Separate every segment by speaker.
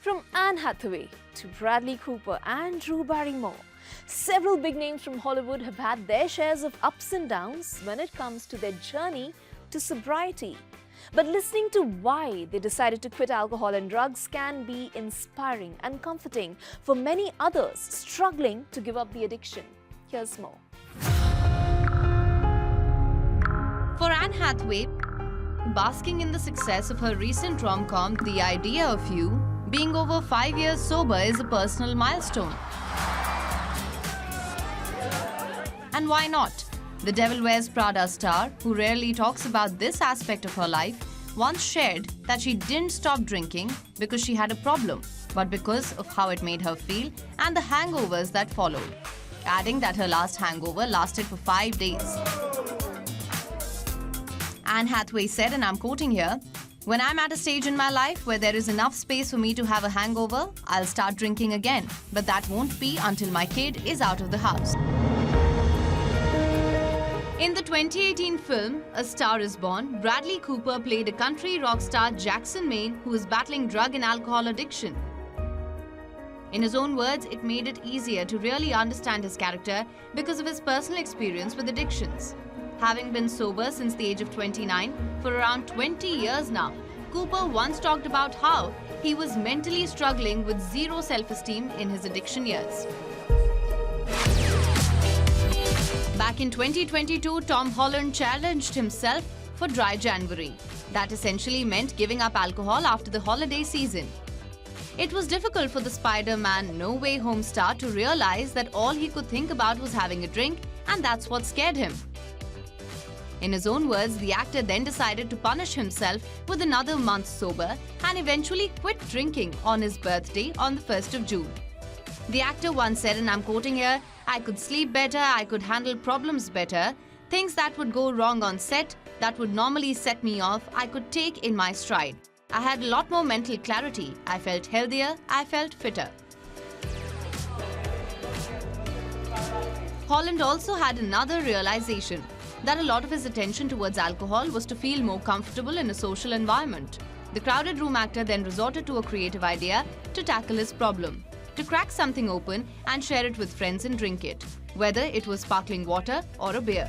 Speaker 1: From Anne Hathaway to Bradley Cooper and Drew Barrymore, several big names from Hollywood have had their shares of ups and downs when it comes to their journey to sobriety. But listening to why they decided to quit alcohol and drugs can be inspiring and comforting for many others struggling to give up the addiction. Here's more.
Speaker 2: For Anne Hathaway, basking in the success of her recent rom-com, The Idea of You, being over 5 years sober is a personal milestone. And why not? The Devil Wears Prada star, who rarely talks about this aspect of her life, once shared that she didn't stop drinking because she had a problem, but because of how it made her feel and the hangovers that followed, adding that her last hangover lasted for 5 days. Anne Hathaway said, and I'm quoting here, "When I'm at a stage in my life where there is enough space for me to have a hangover, I'll start drinking again. But that won't be until my kid is out of the house." In the 2018 film A Star Is Born, Bradley Cooper played a country rock star Jackson Maine who is battling drug and alcohol addiction. In his own words, it made it easier to really understand his character because of his personal experience with addictions. Having been sober since the age of 29 for around 20 years now, Cooper once talked about how he was mentally struggling with zero self-esteem in his addiction years. Back in 2022, Tom Holland challenged himself for Dry January. That essentially meant giving up alcohol after the holiday season. It was difficult for the Spider-Man No Way Home star to realize that all he could think about was having a drink, and that's what scared him. In his own words, the actor then decided to punish himself with another month sober and eventually quit drinking on his birthday on the 1st of June. The actor once said, and I'm quoting here, "I could sleep better, I could handle problems better. Things that would go wrong on set, that would normally set me off, I could take in my stride. I had a lot more mental clarity. I felt healthier, I felt fitter." Holland also had another realization, that a lot of his attention towards alcohol was to feel more comfortable in a social environment. The crowded room actor then resorted to a creative idea to tackle his problem, to crack something open and share it with friends and drink it, whether it was sparkling water or a beer.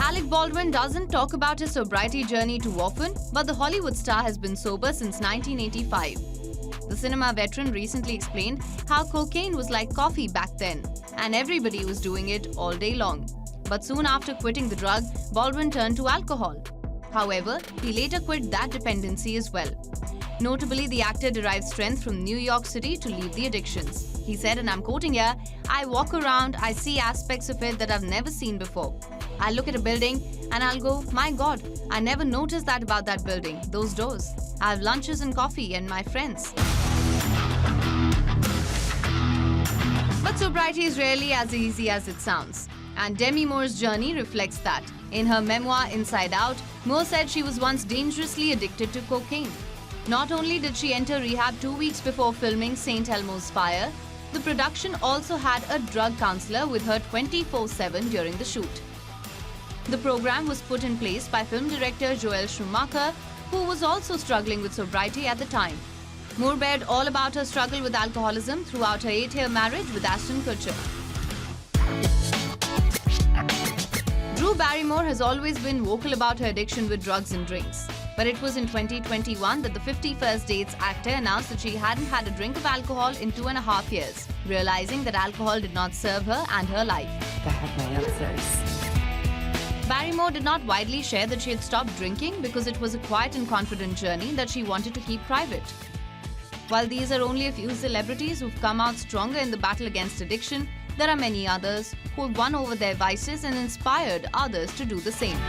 Speaker 2: Alec Baldwin doesn't talk about his sobriety journey too often, but the Hollywood star has been sober since 1985. The cinema veteran recently explained how cocaine was like coffee back then, and everybody was doing it all day long. But soon after quitting the drug, Baldwin turned to alcohol. However, he later quit that dependency as well. Notably, the actor derived strength from New York City to leave the addictions. He said, and I'm quoting here, "I walk around, I see aspects of it that I've never seen before. I look at a building and I'll go, my God, I never noticed that about that building, those doors. I have lunches and coffee and my friends." But sobriety is rarely as easy as it sounds. And Demi Moore's journey reflects that. In her memoir, Inside Out, Moore said she was once dangerously addicted to cocaine. Not only did she enter rehab 2 weeks before filming St. Elmo's Fire, the production also had a drug counselor with her 24/7 during the shoot. The program was put in place by film director Joel Schumacher, who was also struggling with sobriety at the time. Moore bared all about her struggle with alcoholism throughout her 8-year marriage with Ashton Kutcher. Drew Barrymore has always been vocal about her addiction with drugs and drinks. But it was in 2021 that the 50 First Dates actor announced that she hadn't had a drink of alcohol in 2.5 years, realizing that alcohol did not serve her and her life.
Speaker 3: I have my answers.
Speaker 2: Barrymore did not widely share that she had stopped drinking because it was a quiet and confident journey that she wanted to keep private. While these are only a few celebrities who've come out stronger in the battle against addiction, there are many others who've won over their vices and inspired others to do the same.